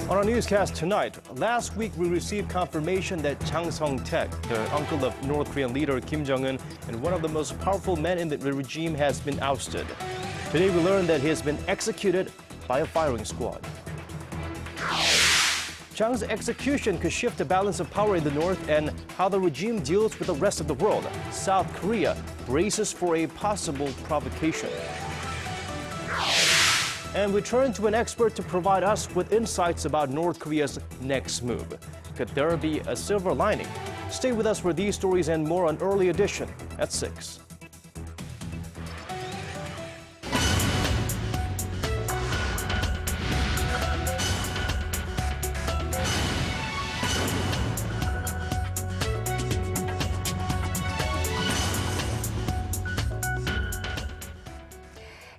On our newscast tonight, last week we received confirmation that Chang Song-taek, the uncle of North Korean leader Kim Jong-un and one of the most powerful men in the regime, has been ousted. Today we learned that he has been executed by a firing squad. Chang's execution could shift the balance of power in the north and how the regime deals with the rest of the world. South Korea braces for a possible provocation. And we turn to an expert to provide us with insights about North Korea's next move. Could there be a silver lining? Stay with us for these stories and more on Early Edition at 6.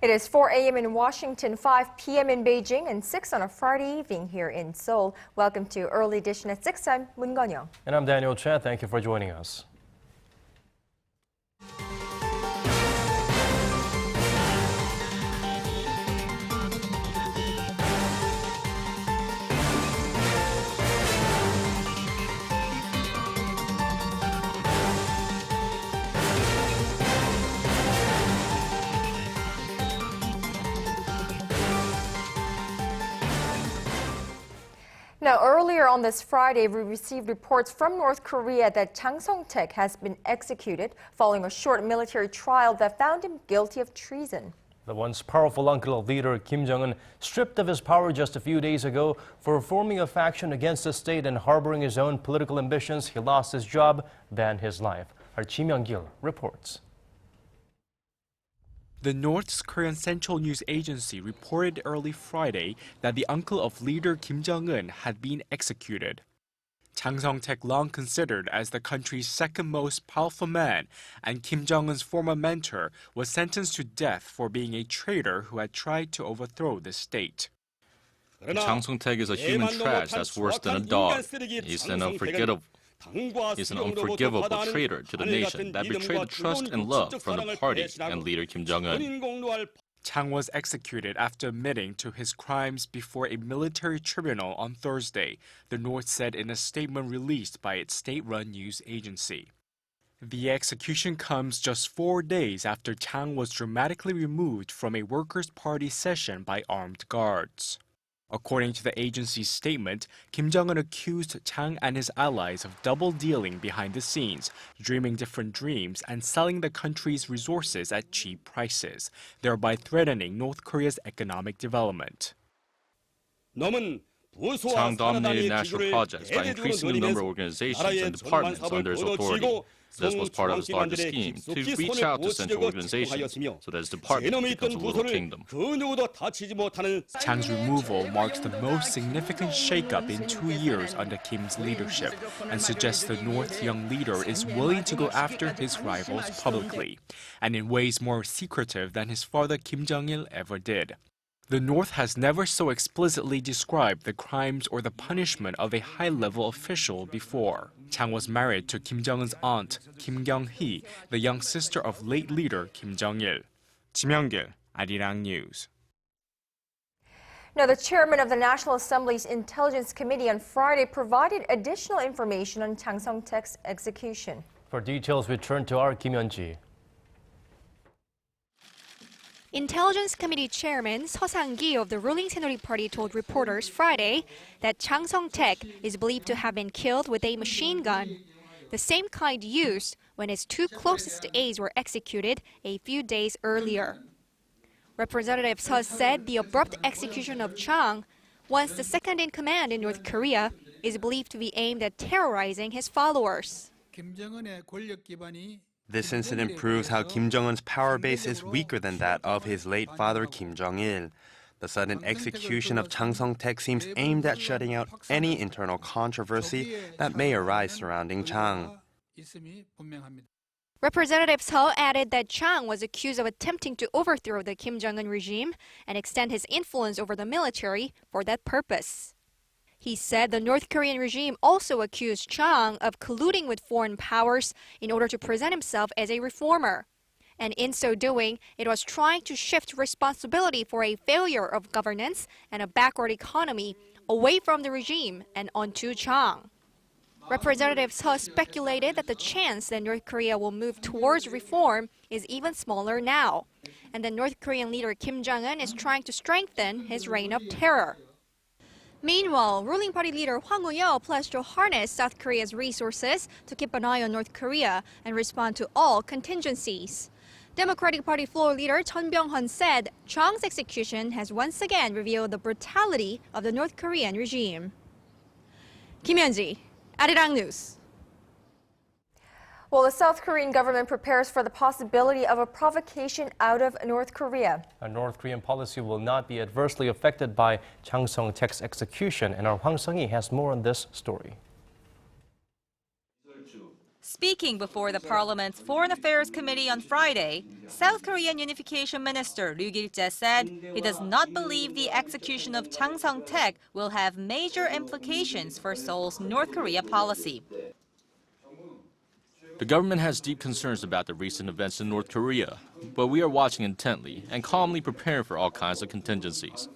It is 4 a.m. in Washington, 5 p.m. in Beijing, and 6 on a Friday evening here in Seoul. Welcome to Early Edition at 6. I'm Moon Gon-young. And I'm Daniel Chen. Thank you for joining us. Now, earlier on this Friday, we received reports from North Korea that Chang Song-taek has been executed following a short military trial that found him guilty of treason. The once powerful uncle of leader Kim Jong-un, stripped of his power just a few days ago for forming a faction against the state and harboring his own political ambitions. He lost his job, then his life. Our Chi Myung-gil reports. The North Korean Central News Agency reported early Friday that the uncle of leader Kim Jong-un had been executed. Chang Song-taek, long considered as the country's second most powerful man and Kim Jong-un's former mentor, was sentenced to death for being a traitor who had tried to overthrow the state. Chang Song-taek is a human trash that's worse than a dog. He's an unforgivable traitor to the nation that betrayed the trust and love from the party and leader Kim Jong-un. Chang was executed after admitting to his crimes before a military tribunal on Thursday, the North said in a statement released by its state-run news agency. The execution comes just 4 days after Chang was dramatically removed from a Workers' Party session by armed guards. According to the agency's statement, Kim Jong-un accused Chang and his allies of double-dealing behind the scenes, dreaming different dreams and selling the country's resources at cheap prices, thereby threatening North Korea's economic development. Chang dominated national projects by increasing the number of organizations and departments under his authority. This was part of his larger scheme to reach out to central organizations so that his department becomes a little kingdom. Chang's removal marks the most significant shakeup in 2 years under Kim's leadership and suggests the North's young leader is willing to go after his rivals publicly, and in ways more secretive than his father Kim Jong-il ever did. The North has never so explicitly described the crimes or the punishment of a high-level official before. Chang was married to Kim Jong-un's aunt, Kim Kyung-hee, the young sister of late leader Kim Jong-il. Chi Myung-gil, Arirang News. Now, the chairman of the National Assembly's Intelligence Committee on Friday provided additional information on Chang Song-taek's execution. For details, we turn to our Kim Yeon-ji. Intelligence Committee Chairman Seo Sang-gi of the ruling Saenuri Party told reporters Friday that Chang Song-taek is believed to have been killed with a machine gun, the same kind used when his two closest aides were executed a few days earlier. Representative Seo said the abrupt execution of Chang, once the second in command in North Korea, is believed to be aimed at terrorizing his followers. This incident proves how Kim Jong-un's power base is weaker than that of his late father Kim Jong-il. The sudden execution of Chang Song-taek seems aimed at shutting out any internal controversy that may arise surrounding Chang. Representative Seo added that Chang was accused of attempting to overthrow the Kim Jong-un regime and extend his influence over the military for that purpose. He said the North Korean regime also accused Chang of colluding with foreign powers in order to present himself as a reformer, And in so doing, it was trying to shift responsibility for a failure of governance and a backward economy away from the regime and onto Chang. Representatives thus speculated that the chance that North Korea will move towards reform is even smaller now, and the North Korean leader Kim Jong-un is trying to strengthen his reign of terror. Meanwhile, ruling party leader Hwang Woo-yeol pledged to harness South Korea's resources to keep an eye on North Korea and respond to all contingencies. Democratic Party floor leader Chun Byung-hun said Chang's execution has once again revealed the brutality of the North Korean regime. Kim Hyun-ji, Arirang News. Well, the South Korean government prepares for the possibility of a provocation out of North Korea. A North Korean policy will not be adversely affected by Chang Song-tek's execution, and our Hwang Sung-hee has more on this story. Speaking before the Parliament's Foreign Affairs Committee on Friday, South Korean Unification Minister Ryu Gil-jae said he does not believe the execution of Chang Song-tek will have major implications for Seoul's North Korea policy. The government has deep concerns about the recent events in North Korea, but we are watching intently and calmly preparing for all kinds of contingencies.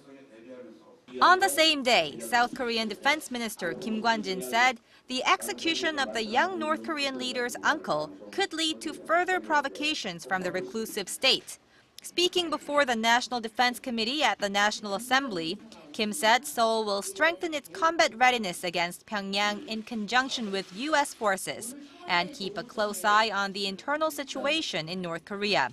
On the same day, South Korean Defense Minister Kim Kwan-jin said the execution of the young North Korean leader's uncle could lead to further provocations from the reclusive state. Speaking before the National Defense Committee at the National Assembly, Kim said Seoul will strengthen its combat readiness against Pyongyang in conjunction with U.S. forces and keep a close eye on the internal situation in North Korea.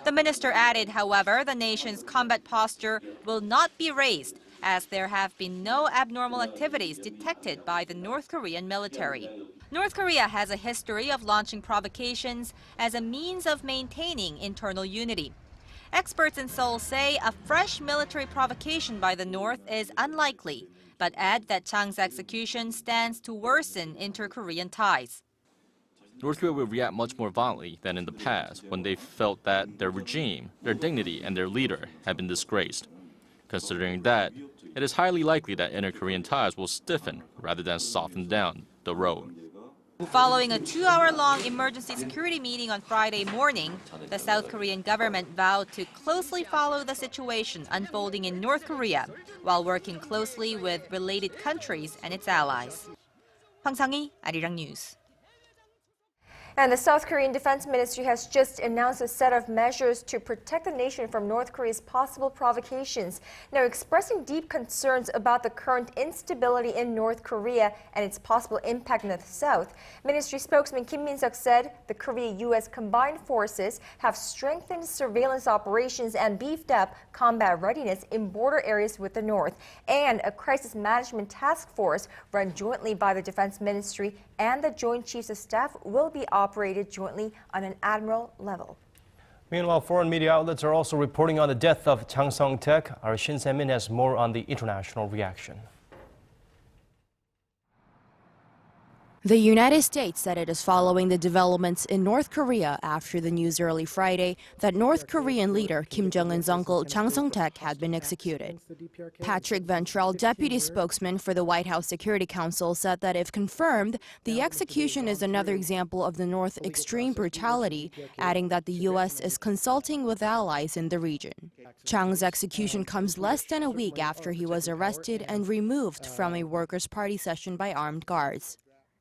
The minister added, however, the nation's combat posture will not be raised as there have been no abnormal activities detected by the North Korean military. North Korea has a history of launching provocations as a means of maintaining internal unity. Experts in Seoul say a fresh military provocation by the North is unlikely, but add that Chang's execution stands to worsen inter-Korean ties. North Korea will react much more violently than in the past when they felt that their regime, their dignity, and their leader had been disgraced. Considering that, it is highly likely that inter-Korean ties will stiffen rather than soften down the road. Following a 2-hour-long emergency security meeting on Friday morning, the South Korean government vowed to closely follow the situation unfolding in North Korea while working closely with related countries and its allies. Hwang Sung-hee, Arirang News. And the South Korean Defense Ministry has just announced a set of measures to protect the nation from North Korea's possible provocations. Now, expressing deep concerns about the current instability in North Korea and its possible impact in the South, Ministry spokesman Kim Min-seok said the Korea-U.S. combined forces have strengthened surveillance operations and beefed up combat readiness in border areas with the North, and a crisis management task force run jointly by the Defense Ministry and the Joint Chiefs of Staff will be operated jointly on an admiral level. Meanwhile, foreign media outlets are also reporting on the death of Chang Song-tek. Our Shin Se-min has more on the international reaction. The United States said it is following the developments in North Korea after the news early Friday that North Korean leader Kim Jong-un's uncle Chang Song-tek had been executed. Patrick Ventrell, deputy spokesman for the White House Security Council, said that if confirmed, the execution is another example of the North's extreme brutality, adding that the U.S. is consulting with allies in the region. Chang's execution comes less than a week after he was arrested and removed from a Workers' Party session by armed guards.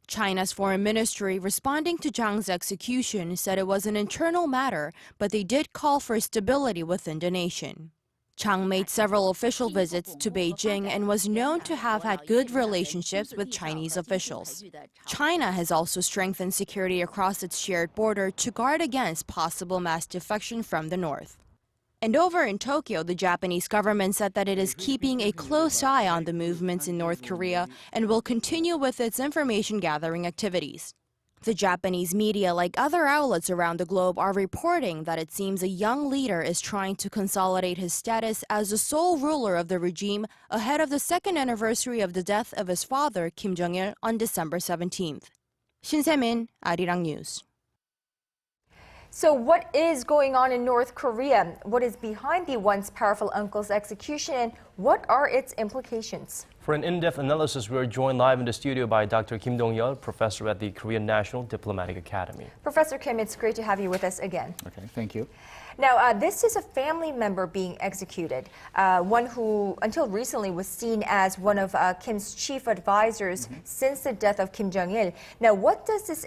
China's foreign ministry, responding to Chang's execution, said it was an internal matter, but they did call for stability within the nation. Chang made several official visits to Beijing and was known to have had good relationships with Chinese officials. China has also strengthened security across its shared border to guard against possible mass defection from the north. And over in Tokyo, the Japanese government said that it is keeping a close eye on the movements in North Korea and will continue with its information gathering activities. The Japanese media, like other outlets around the globe, are reporting that it seems a young leader is trying to consolidate his status as the sole ruler of the regime ahead of the second anniversary of the death of his father, Kim Jong-il, on December 17th. Shin Se-min, Arirang News. So what is going on in North Korea? What is behind the once powerful uncle's execution, and what are its implications? For an in-depth analysis, we are joined live in the studio by Dr. Kim Dong-yeol, professor at the Korean National Diplomatic Academy. Professor Kim, it's great to have you with us again. Okay, thank you. Now, this is a family member being executed, one who until recently was seen as one of Kim's chief advisors since the death of Kim Jong-il. Now, what does this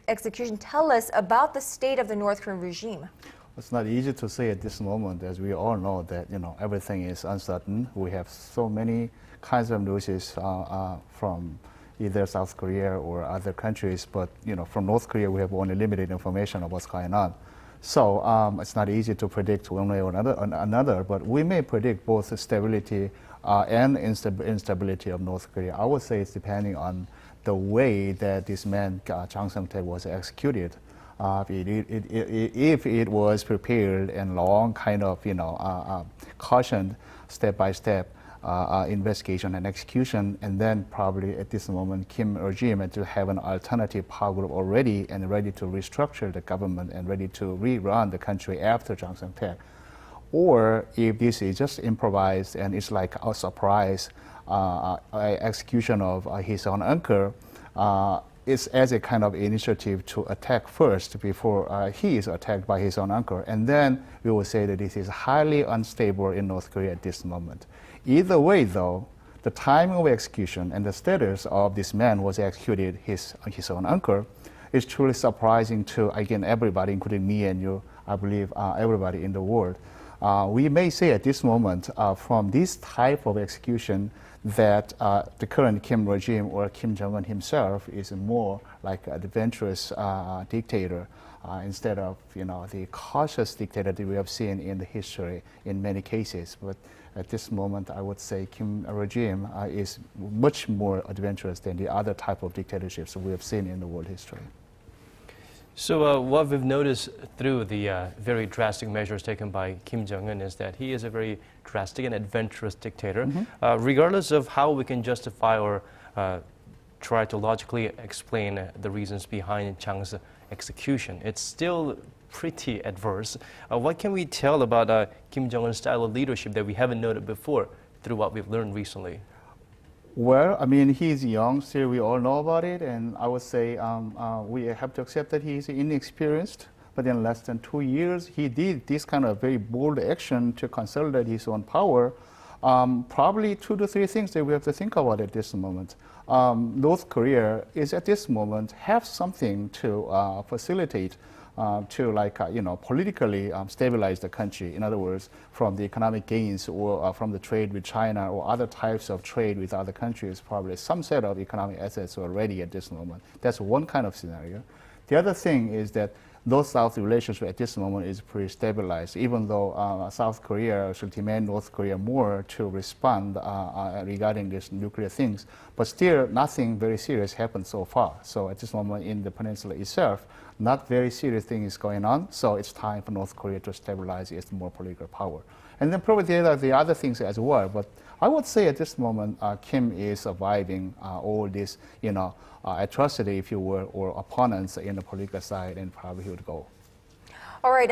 execution tell us about the state of the North Korean regime? It's not easy to say at this moment, as we all know that everything is uncertain. We have so many kinds of news from either South Korea or other countries, but from North Korea we have only limited information of what's going on. So it's not easy to predict one way or another, but we may predict both the stability and instability of North Korea. I would say it's depending on the way that this man Chang Song-taek was executed. If it was prepared and long, kind of cautioned step by step investigation and execution, and then probably at this moment Kim regime had to have an alternative power group already and ready to restructure the government and ready to rerun the country after Chang Song-taek. Or if this is just improvised and it's like a surprise execution of his own uncle, it's as a kind of initiative to attack first before he is attacked by his own uncle. And then we will say that this is highly unstable in North Korea at this moment. Either way, though, the timing of execution and the status of this man was executed his own uncle is truly surprising to, again, everybody, including me and you, I believe everybody in the world. We may say at this moment, from this type of execution, that the current Kim regime or Kim Jong-un himself is more like an adventurous dictator instead of the cautious dictator that we have seen in the history in many cases. But at this moment, I would say Kim regime is much more adventurous than the other type of dictatorships we have seen in the world history. So what we've noticed through the very drastic measures taken by Kim Jong-un is that he is a very drastic and adventurous dictator. Regardless of how we can justify or try to logically explain the reasons behind Chang's execution, it's still pretty adverse. What can we tell about Kim Jong-un's style of leadership that we haven't noted before through what we've learned recently? Well, I mean, he's young, still we all know about it, and I would say we have to accept that he's inexperienced, but in less than 2 years, he did this kind of very bold action to consolidate his own power. Probably 2 to 3 things that we have to think about at this moment. North Korea is at this moment have something to facilitate to politically stabilize the country. In other words, from the economic gains or from the trade with China or other types of trade with other countries, probably some set of economic assets already at this moment. That's one kind of scenario. The other thing is that North-South relationship at this moment is pretty stabilized, even though South Korea should demand North Korea more to respond regarding these nuclear things. But still, nothing very serious happened so far. So at this moment in the peninsula itself, not very serious thing is going on. So it's time for North Korea to stabilize its more political power. And then probably the other things as well. But I would say at this moment, Kim is surviving all this, atrocity, if you will, or opponents in the political side, and probably he would go. All right.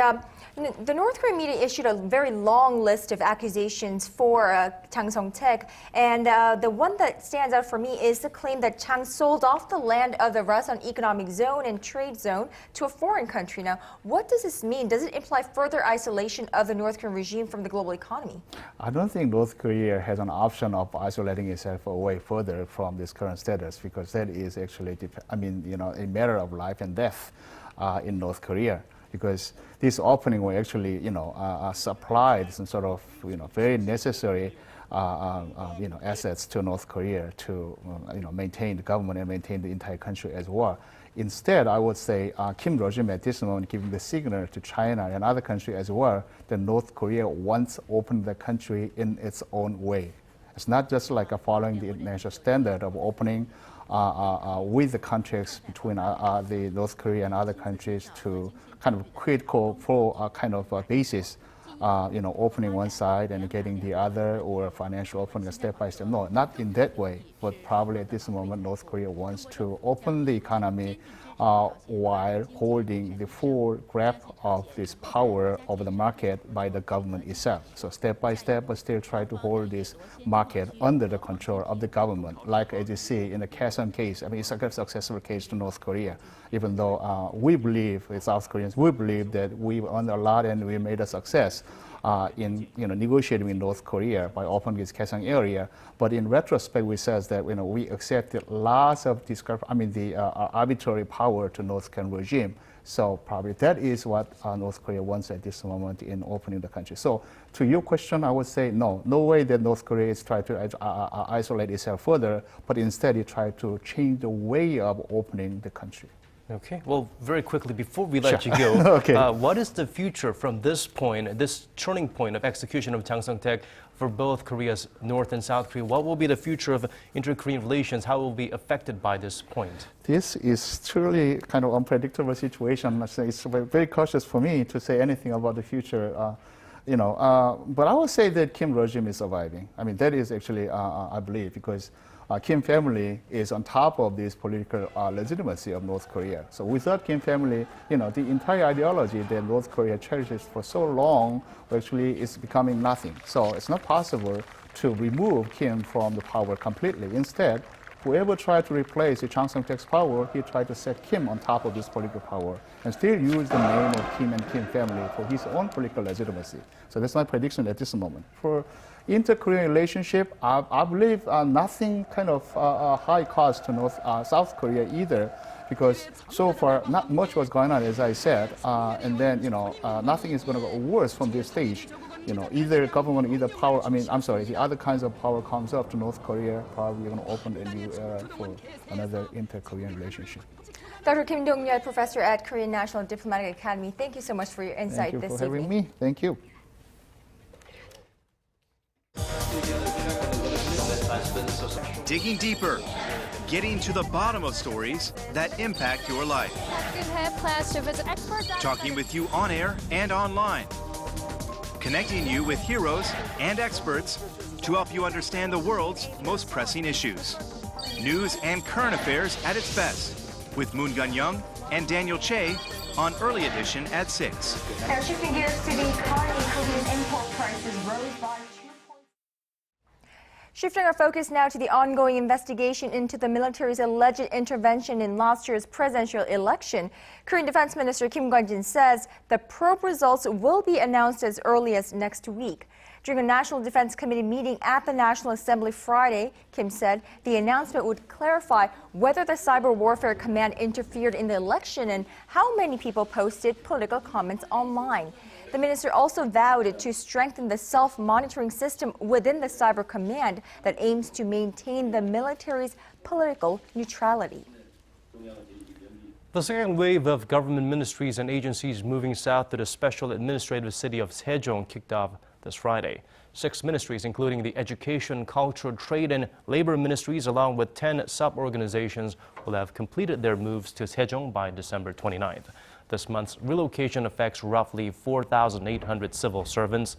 The North Korean media issued a very long list of accusations for Chang Song-taek, and the one that stands out for me is the claim that Chang sold off the land of the Rason Economic Zone and Trade Zone to a foreign country. Now, what does this mean? Does it imply further isolation of the North Korean regime from the global economy? I don't think North Korea has an option of isolating itself away further from this current status, because that is actually, a matter of life and death in North Korea. Because this opening will actually, supply some sort of, very necessary, assets to North Korea to, maintain the government and maintain the entire country as well. Instead, I would say Kim regime at this moment giving the signal to China and other countries as well that North Korea wants to open the country in its own way. It's not just like following the international standard of opening with the contracts between the North Korea and other countries to kind of critical pro kind of basis, opening one side and getting the other, or financial opening step by step. No, not in that way, but probably at this moment North Korea wants to open the economy while holding the full grasp of this power over the market by the government itself. So step by step, but still try to hold this market under the control of the government. Like as you see in the Kaesong case, I mean, it's a successful case to North Korea, even though we believe, as South Koreans, we believe that we earned a lot and we made a success in negotiating with North Korea by opening this Kaesong area. But in retrospect, we says that we accepted lots of the arbitrary power to North Korean regime. So probably that is what North Korea wants at this moment in opening the country. So to your question, I would say no way that North Korea is trying to isolate itself further, but instead it tried to change the way of opening the country. Okay, well, very quickly, before we let you go, okay. What is the future from this point, this turning point of execution of Chang Song-taek for both Korea's North and South Korea? What will be the future of inter-Korean relations? How will it be affected by this point? This is truly kind of unpredictable situation. It's very cautious for me to say anything about the future. But I would say that Kim regime is surviving. I mean, that is actually, I believe, because Kim family is on top of this political legitimacy of North Korea. So without Kim family, the entire ideology that North Korea cherishes for so long actually is becoming nothing. So it's not possible to remove Kim from the power completely. Instead, whoever tried to replace Chang Song-taek's power, he tried to set Kim on top of this political power and still use the name of Kim and Kim family for his own political legitimacy. So that's my prediction at this moment. For inter-Korean relationship, I believe nothing kind of high cost to South Korea either, because so far not much was going on, as I said, and then nothing is going to go worse from this stage. Either government, either power. The other kinds of power comes up to North Korea. Probably going to open a new era for another inter-Korean relationship. Dr. Kim Dong-yeol, professor at Korean National Diplomatic Academy, thank you so much for your insight this evening. Thank you for having me. Thank you. Digging deeper, getting to the bottom of stories that impact your life. Talking with you on air and online. Connecting you with heroes and experts to help you understand the world's most pressing issues. News and current affairs at its best with Moon Gun-young and Daniel Che on Early Edition at 6. Now shifting gears to the economy, Korean import prices rose by 2 points. Shifting our focus now to the ongoing investigation into the military's alleged intervention in last year's presidential election. Korean Defense Minister Kim Kwon-jin says the probe results will be announced as early as next week. During a National Defense Committee meeting at the National Assembly Friday, Kim said the announcement would clarify whether the Cyber Warfare Command interfered in the election and how many people posted political comments online. The minister also vowed to strengthen the self-monitoring system within the Cyber Command that aims to maintain the military's political neutrality. The second wave of government ministries and agencies moving south to the special administrative city of Sejong kicked off this Friday. 6 ministries, including the Education, Culture, Trade, and Labor ministries, along with 10 sub-organizations, will have completed their moves to Sejong by December 29th. This month's relocation affects roughly 4,800 civil servants.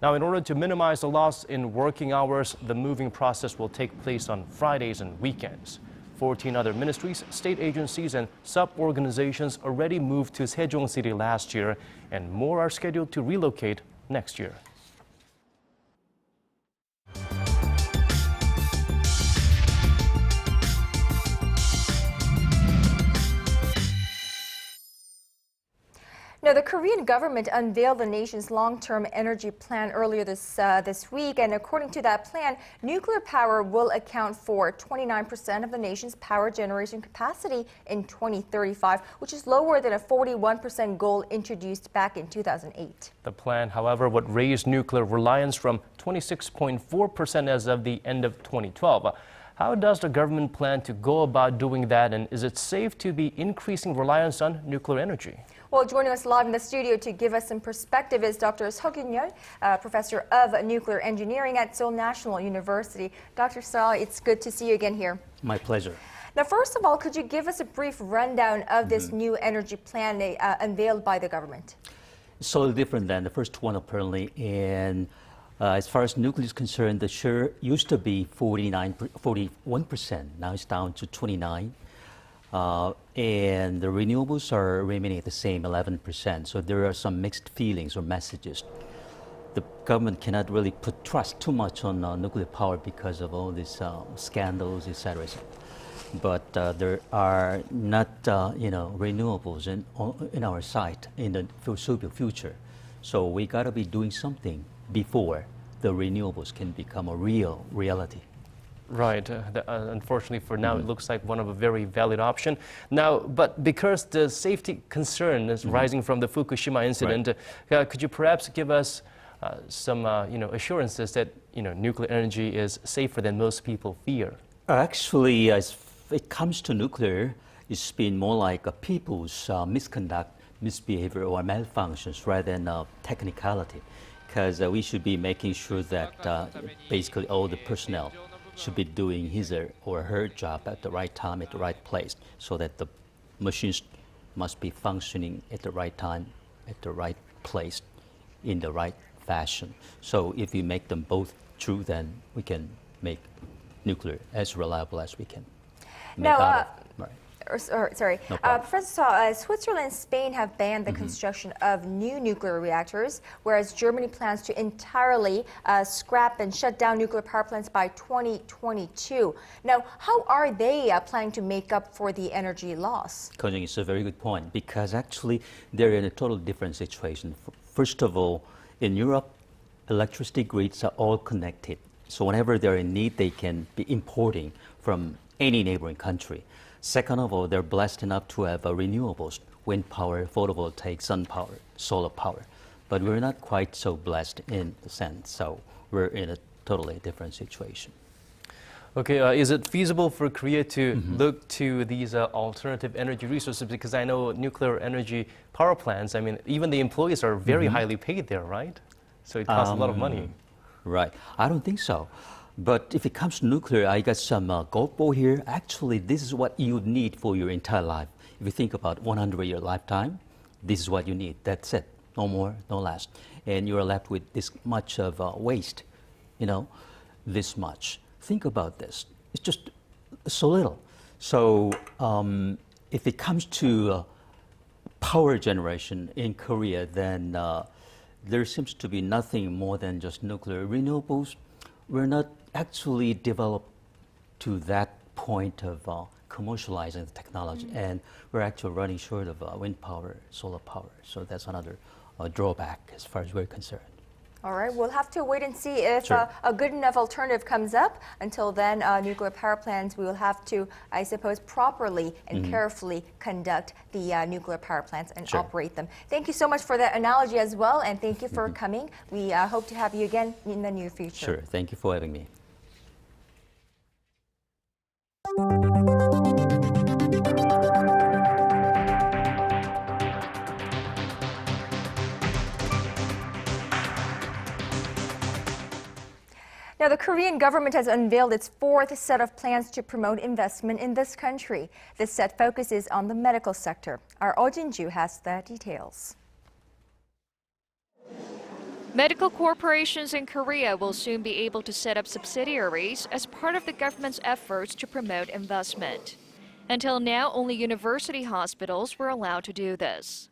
Now, in order to minimize the loss in working hours, the moving process will take place on Fridays and weekends. 14 other ministries, state agencies, and sub-organizations already moved to Sejong City last year, and more are scheduled to relocate next year. Now, the Korean government unveiled the nation's long-term energy plan earlier this week, and according to that plan, nuclear power will account for 29% of the nation's power generation capacity in 2035, which is lower than a 41% goal introduced back in 2008. The plan, however, would raise nuclear reliance from 26.4% as of the end of 2012. How does the government plan to go about doing that, and is it safe to be increasing reliance on nuclear energy? Well, joining us live in the studio to give us some perspective is Dr. Seo Kyun-yeol, professor of nuclear engineering at Seoul National University. Dr. Seo, it's good to see you again here. My pleasure. Now, first of all, could you give us a brief rundown of this new energy plan unveiled by the government? It's totally different than the first one, apparently. And as far as nuclear is concerned, the share used to be 41%. Now it's down to 29%. and the renewables are remaining at the same 11%. So there are some mixed feelings or messages. The government cannot really put trust too much on nuclear power because of all these scandals, etc. But there are not, renewables in our sight in the foreseeable future. So we got to be doing something before the renewables can become a real reality. Right. Unfortunately, for now, it looks like one of a very valid option. Now, but because the safety concern is rising from the Fukushima incident, could you perhaps give us some, assurances that nuclear energy is safer than most people fear? Actually, as it comes to nuclear, it's been more like a people's misconduct, misbehavior, or malfunctions rather than technicality. Because we should be making sure that basically all the personnel should be doing his or her job at the right time, at the right place, so that the machines must be functioning at the right time, at the right place, in the right fashion. So if we make them both true, then we can make nuclear as reliable as we can. Now, Right. Sorry, No problem. Professor, Switzerland and Spain have banned the construction of new nuclear reactors, whereas Germany plans to entirely scrap and shut down nuclear power plants by 2022. Now, how are they planning to make up for the energy loss? Ko-jung, it's a very good point, because actually they're in a totally different situation. First of all, in Europe, electricity grids are all connected. So whenever they're in need, they can be importing from any neighboring country. Second of all, they're blessed enough to have renewables, wind power, photovoltaic, sun power, solar power. But we're not quite so blessed in the sense, so we're in a totally different situation. Okay, is it feasible for Korea to look to these alternative energy resources? Because I know nuclear energy power plants, I mean, even the employees are very highly paid there, right? So it costs a lot of money. Right. I don't think so. But if it comes to nuclear, I got some golf ball here. Actually, this is what you need for your entire life. If you think about 100-year lifetime, this is what you need. That's it. No more, no less. And you're left with this much of waste, this much. Think about this. It's just so little. So if it comes to power generation in Korea, then there seems to be nothing more than just nuclear. Renewables, we're not actually developed to that point of commercializing the technology, and we're actually running short of wind power, solar power. So that's another drawback as far as we're concerned. All right, we'll have to wait and see if Sure. a good enough alternative comes up. Until then, nuclear power plants, we will have to, I suppose, properly and carefully conduct the nuclear power plants and Sure. operate them. Thank you so much for that analogy as well, and thank you for coming. We hope to have you again in the near future. Sure, thank you for having me. Now, the Korean government has unveiled its fourth set of plans to promote investment in this country. This set focuses on the medical sector. Our Oh Jin-ju has the details. Medical corporations in Korea will soon be able to set up subsidiaries as part of the government's efforts to promote investment. Until now, only university hospitals were allowed to do this.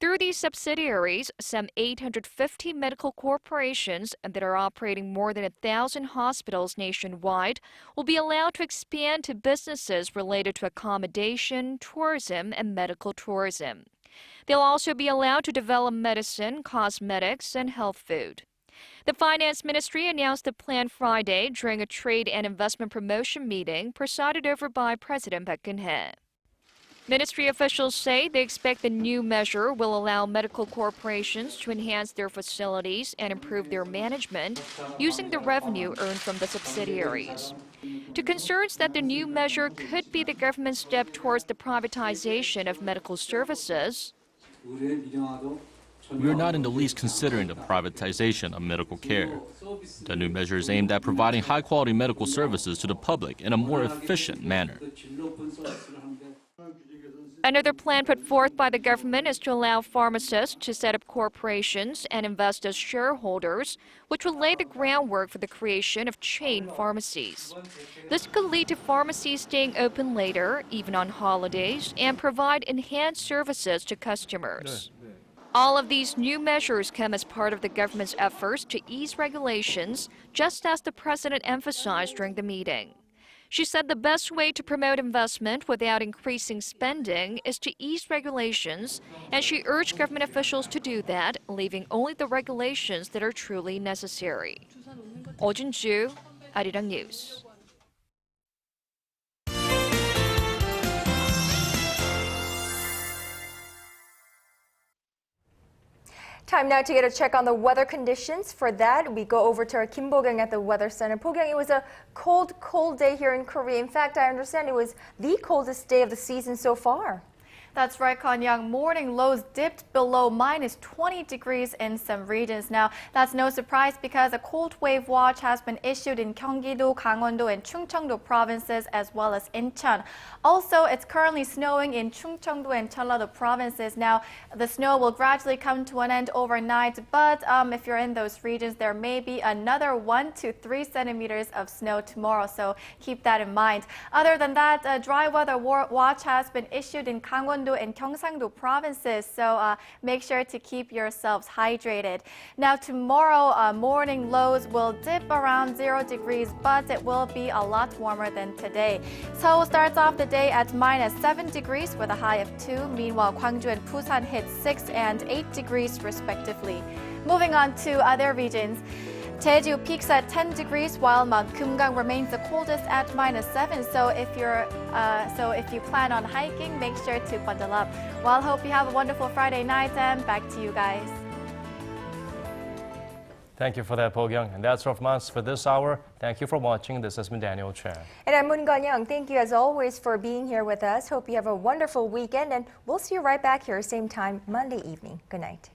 Through these subsidiaries, some 850 medical corporations that are operating more than 1,000 hospitals nationwide will be allowed to expand to businesses related to accommodation, tourism, and medical tourism. They'll also be allowed to develop medicine, cosmetics, and health food. The Finance Ministry announced the plan Friday during a trade and investment promotion meeting presided over by President Park Geun-hye. Ministry officials say they expect the new measure will allow medical corporations to enhance their facilities and improve their management using the revenue earned from the subsidiaries. To concerns that the new measure could be the government's step towards the privatization of medical services, We are not in the least considering the privatization of medical care. The new measure is aimed at providing high-quality medical services to the public in a more efficient manner. Another plan put forth by the government is to allow pharmacists to set up corporations and invest as shareholders, which will lay the groundwork for the creation of chain pharmacies. This could lead to pharmacies staying open later, even on holidays, and provide enhanced services to customers. All of these new measures come as part of the government's efforts to ease regulations, just as the president emphasized during the meeting. She said the best way to promote investment without increasing spending is to ease regulations, and she urged government officials to do that, leaving only the regulations that are truly necessary. Oh Jun-ju, Arirang News. Time now to get a check on the weather conditions. For that, we go over to our Kim Bo-kyung at the Weather Center. Bo-kyung, it was a cold day here in Korea. In fact, I understand it was the coldest day of the season so far. That's right, Kon-young. Morning lows dipped below minus 20 degrees in some regions. Now, that's no surprise because a cold wave watch has been issued in Gyeonggi-do, Gangwon-do, and Chungcheong-do provinces, as well as Incheon. Also, it's currently snowing in Chungcheong-do and Jeollado provinces. Now, the snow will gradually come to an end overnight, but if you're in those regions, there may be another 1 to 3 centimeters of snow tomorrow, so keep that in mind. Other than that, a dry weather watch has been issued in Gangwon-do and Gyeongsang-do provinces, so make sure to keep yourselves hydrated. Now tomorrow, morning lows will dip around 0 degrees, but it will be a lot warmer than today. Seoul starts off the day at minus 7 degrees with a high of 2. Meanwhile, Gwangju and Busan hit 6 and 8 degrees respectively. Moving on to other regions. Jeju peaks at 10 degrees while Mount Kumgang remains the coldest at minus 7. So if you plan on hiking, make sure to bundle up. Well, hope you have a wonderful Friday night, and back to you guys. Thank you for that, Bo-kyung. And that's all from us for this hour. Thank you for watching. This has been Daniel Chan. And I'm Moon Kon-young. Thank you as always for being here with us. Hope you have a wonderful weekend, and we'll see you right back here same time Monday evening. Good night.